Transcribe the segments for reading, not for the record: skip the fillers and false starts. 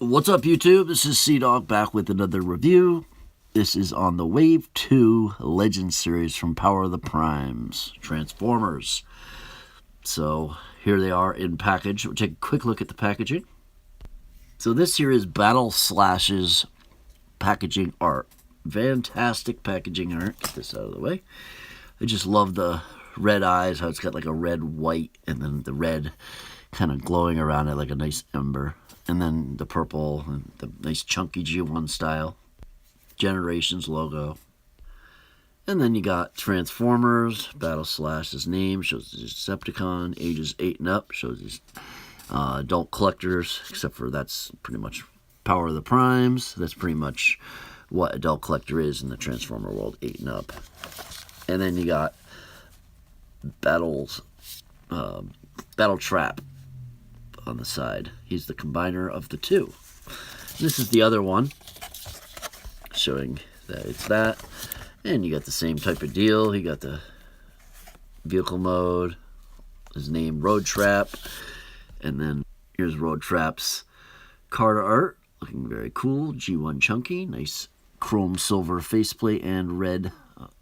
What's up, YouTube? This is Cdog back with another review. This is on the Wave 2 Legend series from Power of the Primes, Transformers. So here they are in package. We'll take a quick look at the packaging. So this here is Battleslash's packaging art. Fantastic packaging art. Get this out of the way. I just love the red eyes, how it's got like a red, white, and then the red kind of glowing around it like a nice ember. And then the purple, and the nice chunky G1 style. Generations logo. And then you got Transformers, Battleslash's name, shows his Decepticon, ages 8 and up, shows his adult collectors, except for that's pretty much Power of the Primes. That's pretty much what adult collector is in the Transformer world, 8 and up. And then you got Battletrap on the side. He's the combiner of the two. This is the other one, showing that it's that. And you got the same type of deal. You got the vehicle mode, his name Roadtrap, and then here's Roadtrap's card art, looking very cool. G1 chunky, nice chrome silver faceplate and red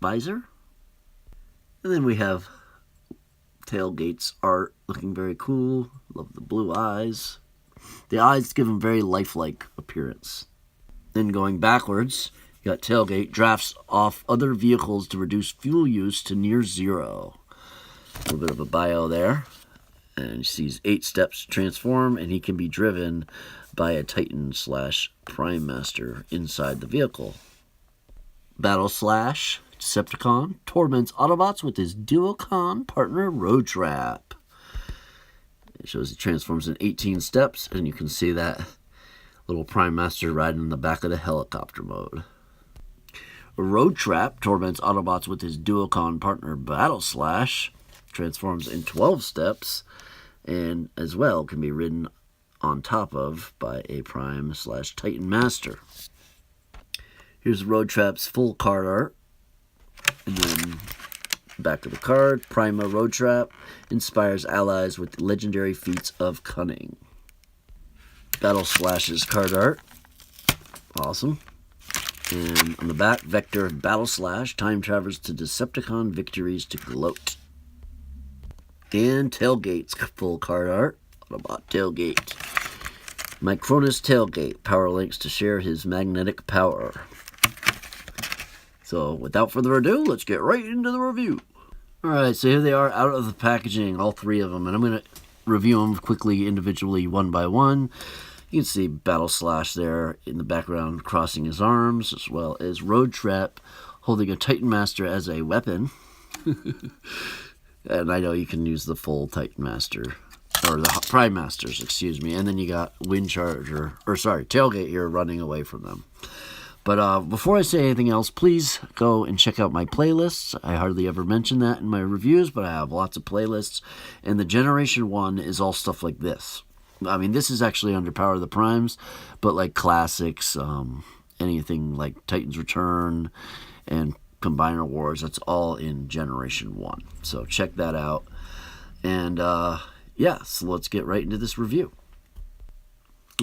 visor. And then we have Tailgate's art, looking very cool. Love the blue eyes. The eyes give him very lifelike appearance. Then going backwards, you got Tailgate drafts off other vehicles to reduce fuel use to near zero. A little bit of a bio there. And he sees 8 steps to transform, and he can be driven by a Titan/Prime Master inside the vehicle. Battleslash Decepticon torments Autobots with his Duocon partner Roadtrap. It shows he transforms in 18 steps, and you can see that little Prime Master riding in the back of the helicopter mode. Roadtrap torments Autobots with his Duocon partner Battleslash, transforms in 12 steps, and as well can be ridden on top of by a Prime/Titan Master. Here's Roadtrap's full card art. And then back of the card, Prima Roadtrap inspires allies with legendary feats of cunning. Battleslash's card art. Awesome. And on the back, Vector Battleslash time travels to Decepticon victories to gloat. And Tailgate's full card art. Autobot Tailgate. Micronus Tailgate power links to share his magnetic power. So, without further ado, let's get right into the review. Alright, so here they are out of the packaging, all 3 of them. And I'm going to review them quickly, individually, one by one. You can see Battleslash there in the background crossing his arms, as well as Roadtrap holding a Titan Master as a weapon. And I know you can use the full Titan Master, or the Prime Masters, excuse me. And then you got Windcharger, or sorry, Tailgate here running away from them. But before I say anything else, please go and check out my playlists. I hardly ever mention that in my reviews, but I have lots of playlists. And the Generation 1 is all stuff like this. I mean, this is actually under Power of the Primes, but like classics, anything like Titan's Return and Combiner Wars, that's all in Generation 1. So check that out. And yeah, so let's get right into this review.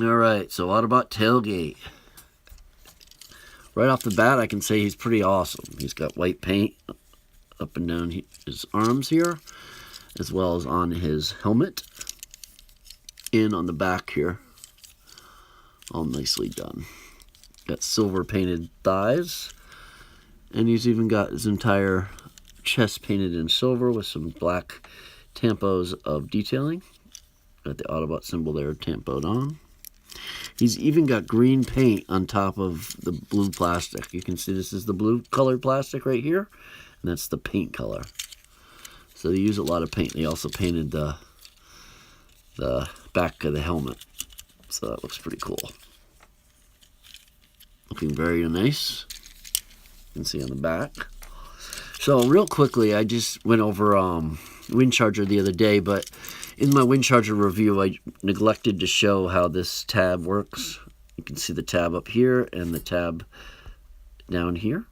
Alright, so Autobot Tailgate. Right off the bat, I can say he's pretty awesome. He's got white paint up and down his arms here, as well as on his helmet. And on the back here, all nicely done. Got silver painted thighs, and he's even got his entire chest painted in silver with some black tampos of detailing. Got the Autobot symbol there tampoed on. He's even got green paint on top of the blue plastic. You can see this is the blue colored plastic right here, and that's the paint color. So they use a lot of paint. They also painted the back of the helmet, so that looks pretty cool. Looking very nice. You can see on the back. So real quickly, I just went over Windcharger the other day, but in my Windcharger review, I neglected to show how this tab works. You can see the tab up here and the tab down here.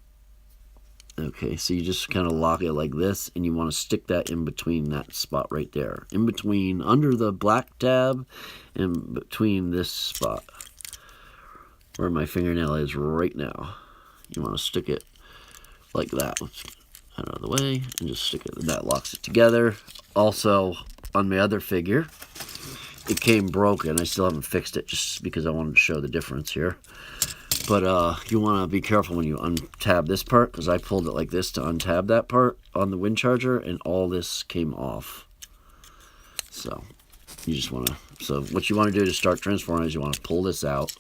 Okay, so you just kind of lock it like this, and you want to stick that in between that spot right there. In between, under the black tab, and between this spot. where my fingernail is right now. You want to stick it like that. Let's get out of the way and just stick it. That locks it together. Also, on my other figure, it came broken. I still haven't fixed it just because I wanted to show the difference here. But you want to be careful when you untab this part, because I pulled it like this to untab that part on the Windcharger, and all this came off. So you just want to. So what you want to do to start transforming is you want to pull this out,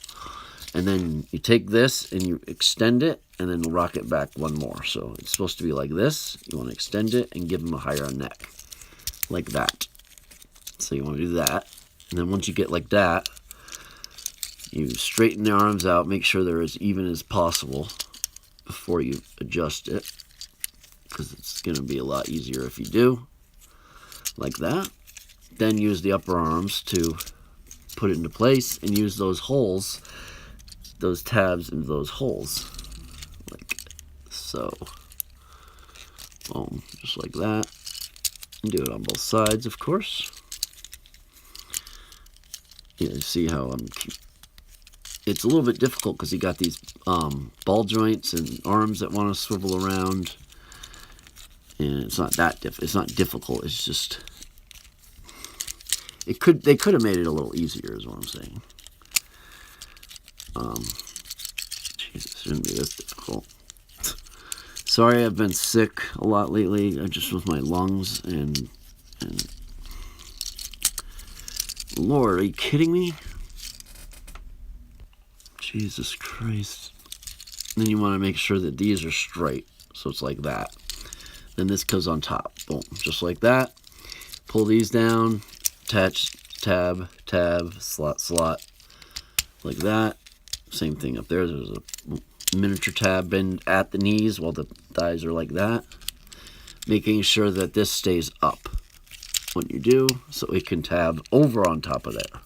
and then you take this and you extend it, and then rock it back one more. So it's supposed to be like this. You want to extend it and give them a higher neck, like that. So you want to do that, and then once you get like that, you straighten the arms out, make sure they're as even as possible before you adjust it, because it's going to be a lot easier if you do, like that. Then use the upper arms to put it into place, and use those holes, those tabs into those holes, like so. Boom, just like that. And do it on both sides, of course. You see how it's a little bit difficult because you got these ball joints and arms that want to swivel around, and it's not that it's not difficult. It's just they could have made it a little easier, is what I'm saying. Jesus, it shouldn't be this difficult. Sorry, I've been sick a lot lately. Just with my lungs and Lord, are you kidding me? Jesus Christ. Then you want to make sure that these are straight. So it's like that. Then this goes on top. Boom. Just like that. Pull these down. Attach, tab, slot. Like that. Same thing up there. There's a miniature tab bend at the knees while the thighs are like that. Making sure that this stays up when you do, so it can tab over on top of there.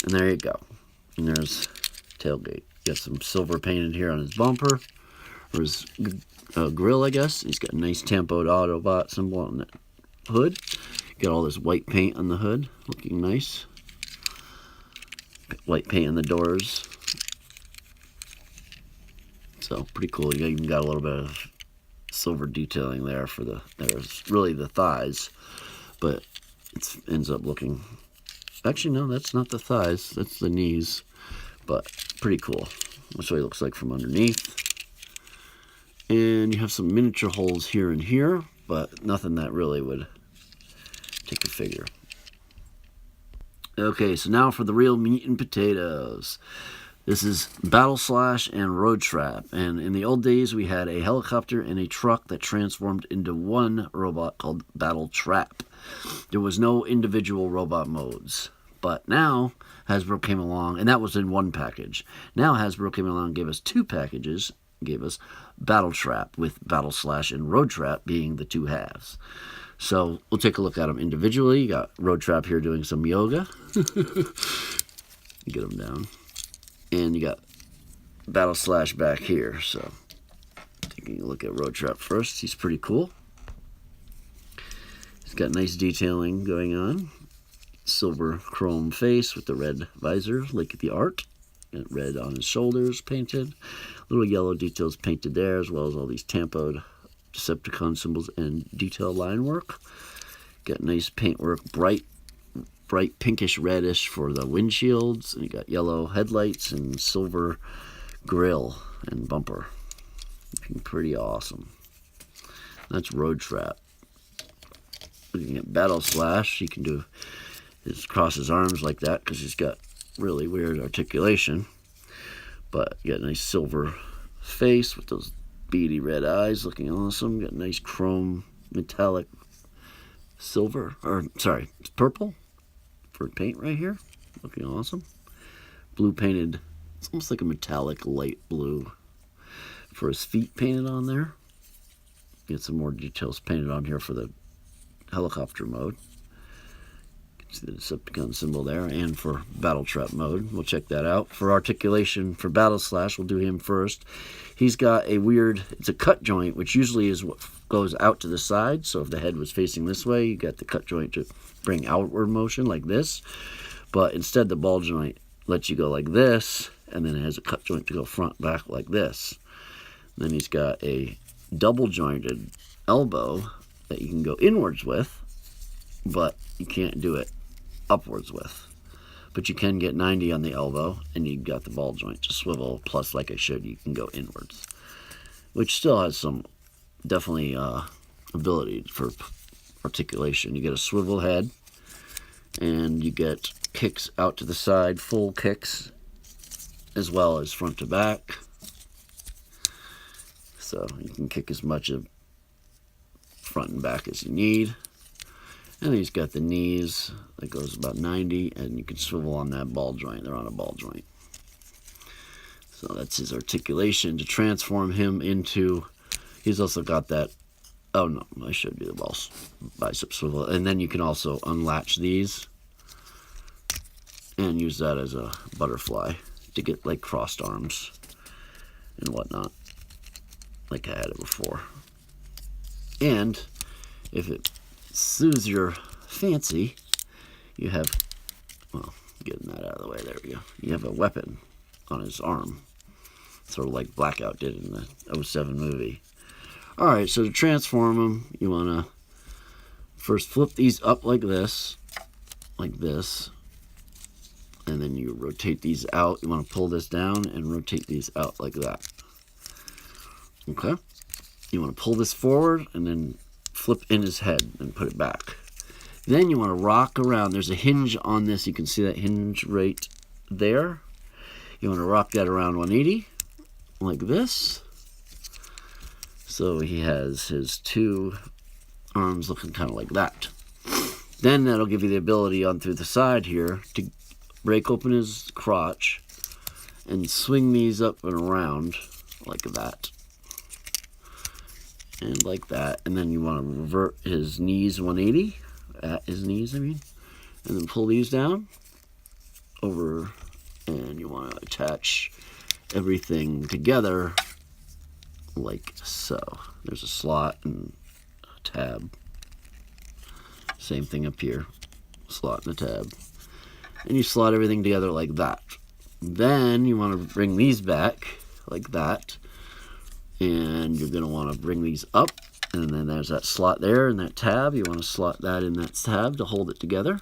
And there you go. And there's Tailgate. Got some silver painted here on his bumper, or his grill, I guess. He's got a nice Tampoed Autobot symbol on the hood. Got all this white paint on the hood, looking nice. White paint on the doors. So pretty cool. You even got a little bit of silver detailing there for there's really the thighs, but it ends up looking. Actually, no, that's not the thighs. That's the knees. But pretty cool. That's what it looks like from underneath. And you have some miniature holes here and here, but nothing that really would take a figure. Okay, so now for the real meat and potatoes. This is Battleslash and Roadtrap. And in the old days, we had a helicopter and a truck that transformed into one robot called Battletrap. There was no individual robot modes. But now Hasbro came along, and that was in one package. Now Hasbro came along and gave us two packages, gave us Battletrap with Battleslash and Roadtrap being the two halves. So we'll take a look at them individually. You got Roadtrap here doing some yoga. Get him down. And you got Battleslash back here. So taking a look at Roadtrap first. He's pretty cool. He's got nice detailing going on. Silver chrome face with the red visor, like the art. And red on his shoulders painted. Little yellow details painted there, as well as all these Tampoed Decepticon symbols and detail line work. Got nice paintwork, bright pinkish reddish for the windshields. And you got yellow headlights and silver grill and bumper. Looking pretty awesome. That's Roadtrap. Looking at Battleslash, he can do cross his arms like that because he's got really weird articulation. But you got a nice silver face with those beady red eyes, looking awesome. Got nice chrome metallic silver, or sorry, it's purple for paint right here. Looking awesome. Blue painted, it's almost like a metallic light blue for his feet painted on there. Get some more details painted on here for the helicopter mode. See the Decepticon symbol there, and for Battletrap mode. We'll check that out. For Articulation, for Battleslash, we'll do him first. He's got a weird, it's a cut joint, which usually is what goes out to the side. So if the head was facing this way, you got the cut joint to bring outward motion like this. But instead, the ball joint lets you go like this, and then it has a cut joint to go front back like this. And then he's got a double jointed elbow that you can go inwards with, but you can't do it upwards with. But you can get 90 on the elbow, and you've got the ball joint to swivel, plus, like I showed, you can go inwards, which still has some definitely ability for articulation. You get a swivel head, and you get kicks out to the side, full kicks, as well as front to back. So you can kick as much of front and back as you need. And he's got the knees that goes about 90, and you can swivel on that ball joint. They're on a ball joint. So that's his articulation to transform him into. He's also got that. Oh no, I showed you the bicep swivel. And then you can also unlatch these and use that as a butterfly to get like crossed arms and whatnot, like I had it before. And if it soothes your fancy, you have, well, getting that out of the way, there we go. You have a weapon on his arm, sort of like Blackout did in the 07 movie. Alright, so to transform him, you want to first flip these up like this, and then you rotate these out. You want to pull this down and rotate these out like that. Okay? You want to pull this forward and then flip in his head and put it back. Then you want to rock around. There's a hinge on this. You can see that hinge right there. You want to rock that around 180 like this. So he has his two arms looking kind of like that. Then that'll give you the ability on through the side here to break open his crotch and swing these up and around like that. And like that. And then you want to revert his knees 180. At his knees, I mean. And then pull these down over. And you want to attach everything together like so. There's a slot and a tab. Same thing up here. Slot and a tab. And you slot everything together like that. Then you want to bring these back like that. And you're going to want to bring these up. And then there's that slot there and that tab. You want to slot that in that tab to hold it together.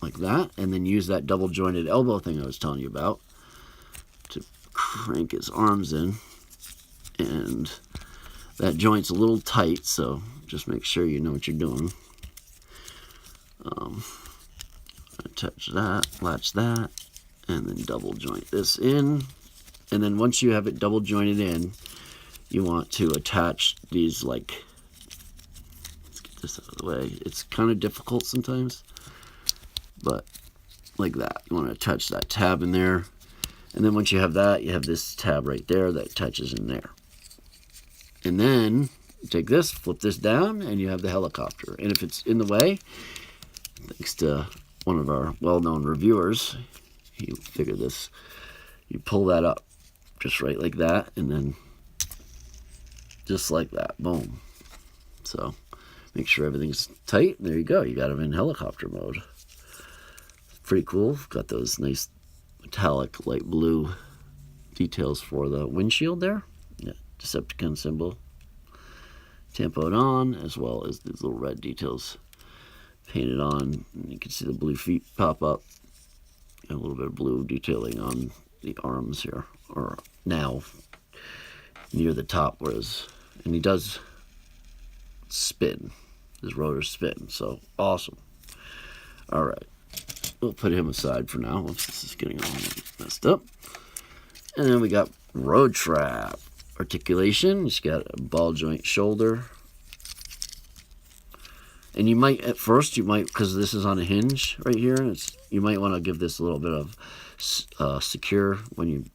Like that. And then use that double jointed elbow thing I was telling you about to crank his arms in. And that joint's a little tight, so just make sure you know what you're doing. Attach that, latch that, and then double joint this in. And then once you have it double jointed in, you want to attach these, like, let's get this out of the way. It's kind of difficult sometimes, but like that. You want to attach that tab in there. And then once you have that, you have this tab right there that attaches in there. And then you take this, flip this down, and you have the helicopter. And if it's in the way, thanks to one of our well-known reviewers, he figured this, you pull that up just right like that, and then just like that, boom. So make sure everything's tight. There you go. You got him in helicopter mode. Pretty cool. Got those nice metallic light blue details for the windshield there. Yeah, Decepticon symbol tampoed on, as well as these little red details painted on. And you can see the blue feet pop up. And a little bit of blue detailing on the arms here, or now near the top, whereas, and he does spin, his rotors spin, so awesome. All right, we'll put him aside for now. Oops, this is getting all messed up. And then we got Roadtrap articulation. He's got a ball joint shoulder. And you might, at first, because this is on a hinge right here, and you might want to give this a little bit of secure when you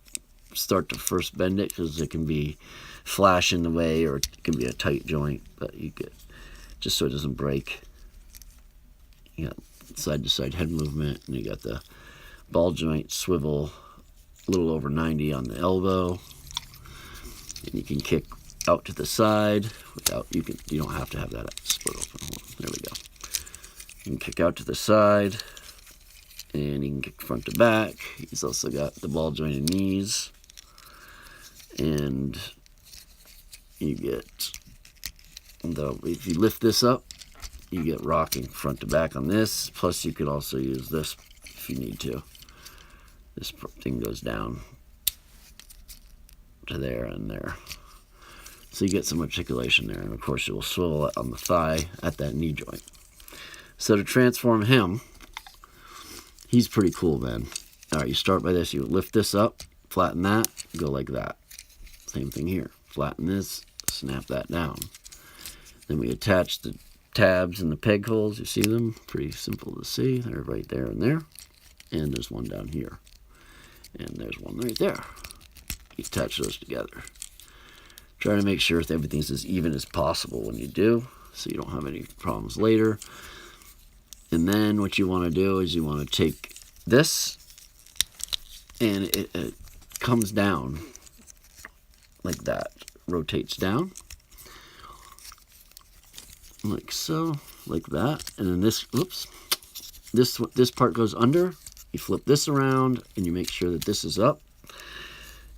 start to first bend it, because it can be flash in the way, or it can be a tight joint, but you get, just so it doesn't break. You got side to side head movement, and you got the ball joint swivel a little over 90 on the elbow, and you can kick out to the side without, you don't have to have that split open. There we go. You can kick out to the side And you can get front to back. He's also got the ball jointed knees. And you get, if you lift this up, you get rocking front to back on this. Plus you could also use this if you need to. This thing goes down to there and there. So you get some articulation there. And of course it will swivel it on the thigh at that knee joint. So to transform him, he's pretty cool, man. All right, you start by this. You lift this up, flatten that, go like that. Same thing here. Flatten this, snap that down. Then we attach the tabs and the peg holes. You see them? Pretty simple to see. They're right there and there. And there's one down here. And there's one right there. You attach those together. Try to make sure that everything's as even as possible when you do, so you don't have any problems later. And then what you want to do is you want to take this, and it comes down like that, rotates down, like so, like that. And then this, oops, this part goes under. You flip this around, and you make sure that this is up.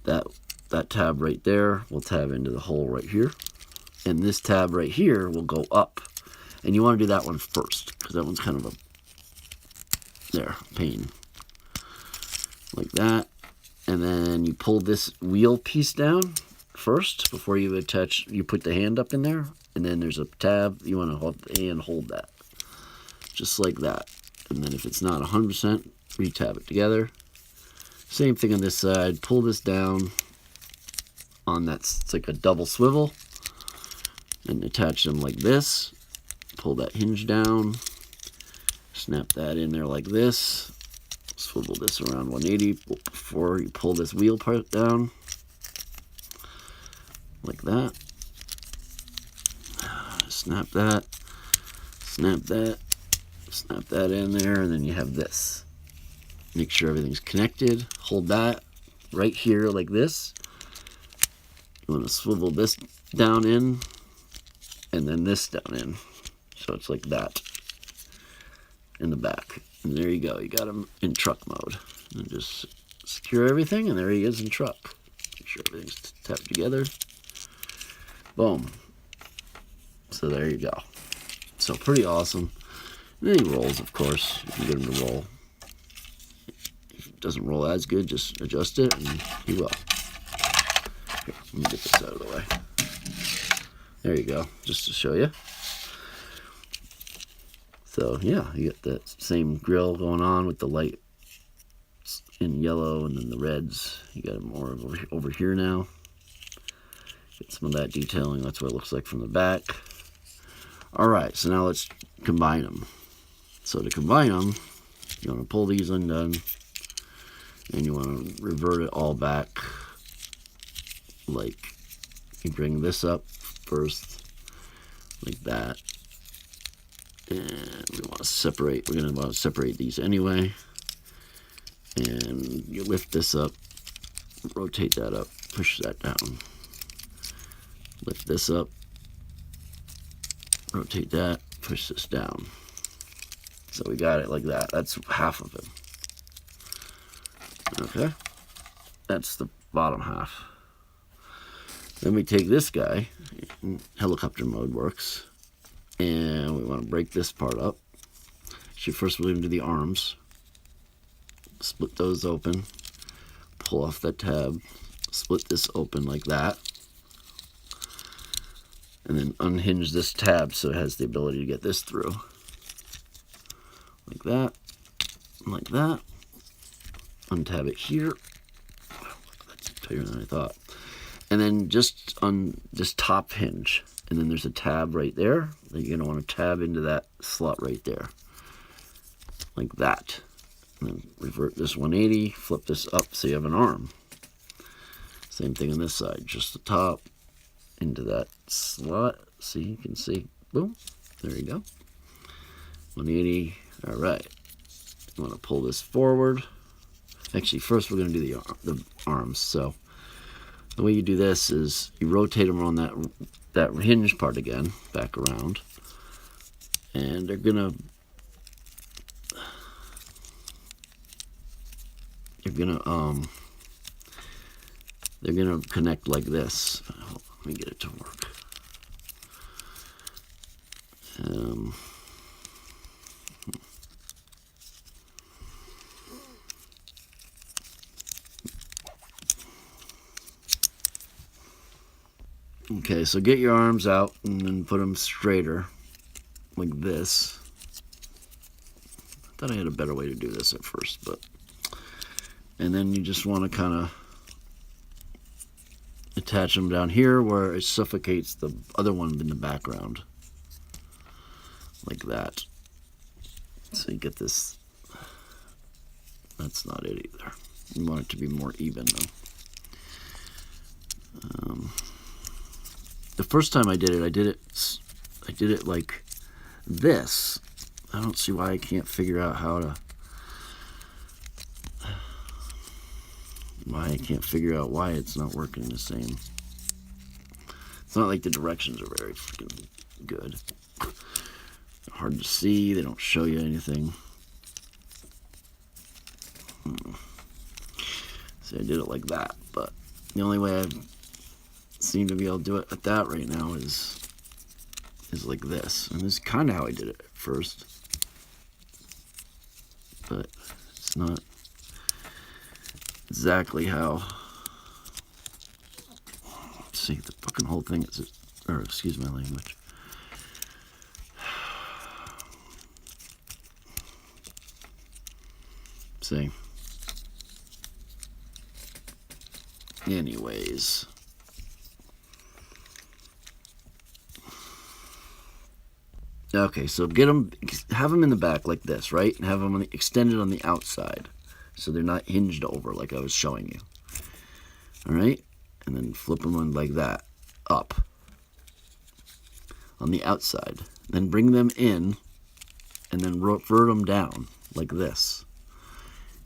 That tab right there will tab into the hole right here. And this tab right here will go up. And you want to do that one first, because that one's kind of a pain. Like that. And then you pull this wheel piece down first before you attach, you put the hand up in there. And then there's a tab, you want to hold the hand, hold that. Just like that. And then if it's not 100%, re-tab it together. Same thing on this side, pull this down on that, it's like a double swivel. And attach them like this. Pull that hinge down, snap that in there like this, swivel this around 180 before you pull this wheel part down, like that. Snap that, snap that, snap that in there, and then you have this. Make sure everything's connected, hold that right here like this. You want to swivel this down in, and then this down in. So it's like that in the back. And there you go. You got him in truck mode. And just secure everything, and there he is in truck. Make sure everything's tapped together. Boom. So there you go. So pretty awesome. And then he rolls, of course. You can get him to roll. If it doesn't roll as good, just adjust it, and he will. Here, let me get this out of the way. There you go. Just to show you. So yeah, you get that same grill going on with the light in yellow and then the reds. You got it more over here now. Get some of that detailing. That's what it looks like from the back. All right, so now let's combine them. So to combine them, you want to pull these undone, and you want to revert it all back. Like you bring this up first, like that. And we want to separate, we're going to want to separate these anyway. And you lift this up, rotate that up, push that down. Lift this up, rotate that, push this down. So we got it like that. That's half of it. Okay, that's the bottom half. Then we take this guy, helicopter mode works. And we want to break this part up. Actually, first we're going to do the arms. Split those open. Pull off that tab. Split this open like that. And then unhinge this tab so it has the ability to get this through. Like that. Like that. Untab it here. That's tighter than I thought. And then just on this top hinge. And then there's a tab right there that you're going to want to tab into that slot right there. Like that. And then revert this 180, flip this up so you have an arm. Same thing on this side. Just the top into that slot. See, you can see. Boom. There you go. 180. All right. You want to pull this forward. Actually, first we're going to do the arms. So the way you do this is you rotate them on that hinge part again, back around, and they're gonna they're gonna connect like this. Let me get it to work. Okay, so get your arms out and then put them straighter, like this. I thought I had a better way to do this at first, but... And then you just want to kind of attach them down here where it suffocates the other one in the background. Like that. So you get this... That's not it either. You want it to be more even, though. The first time I did it like this. I don't see why I can't figure out how to... Why I can't figure out why it's not working the same. It's not like the directions are very freaking good. They're hard to see. They don't show you anything. See, I did it like that, but the only way I seem to be able to do it at that right now is like this. And this is kind of how I did it at first. But it's not exactly how... Let's see, the fucking whole thing is... Or, excuse my language. See. Anyways. Okay, so have them in the back like this, right? And have them extended on the outside, so they're not hinged over like I was showing you. All right, and then flip them on like that, up on the outside. Then bring them in, and then revert them down like this.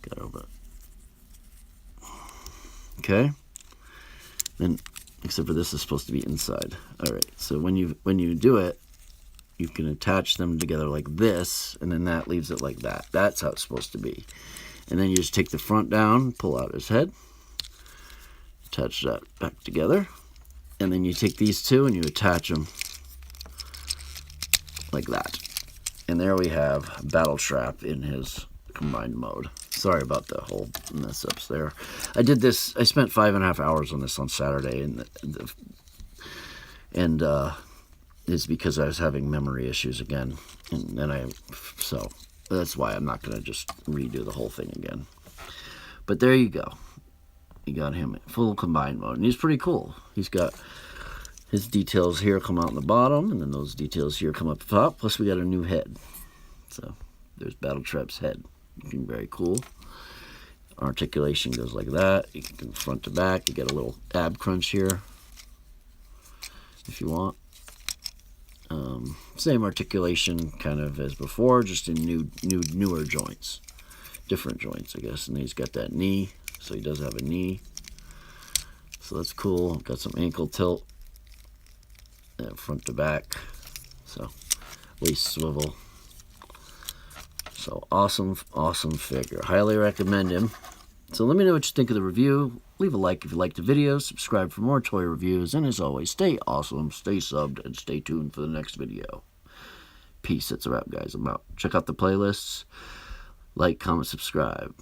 Got over it. Okay. Then, except for this is supposed to be inside. All right. So when you do it, you can attach them together like this, and then that leaves it like that. That's how it's supposed to be. And then you just take the front down, pull out his head, attach that back together, and then you take these two and you attach them like that. And there we have Battletrap in his combined mode. Sorry about the whole mess ups there. I did this, I spent 5.5 hours on this on Saturday, and it's because I was having memory issues again, and so that's why I'm not going to just redo the whole thing again. But there you go. You got him in full combined mode, and he's pretty cool. He's got his details here come out in the bottom, and then those details here come up top, plus we got a new head. So there's Battletrap's head. Looking very cool. Articulation goes like that. You can front to back. You get a little ab crunch here if you want. Same articulation kind of as before, just in newer joints, different joints, I guess. And he's got that knee, so he does have a knee, so that's cool. Got some ankle tilt, front to back, so waist swivel. So awesome figure. Highly recommend him. So let me know what you think of the review. Leave a like if you liked the video. Subscribe for more toy reviews. And as always, stay awesome, stay subbed, and stay tuned for the next video. Peace. That's a wrap, guys. I'm out. Check out the playlists. Like, comment, subscribe.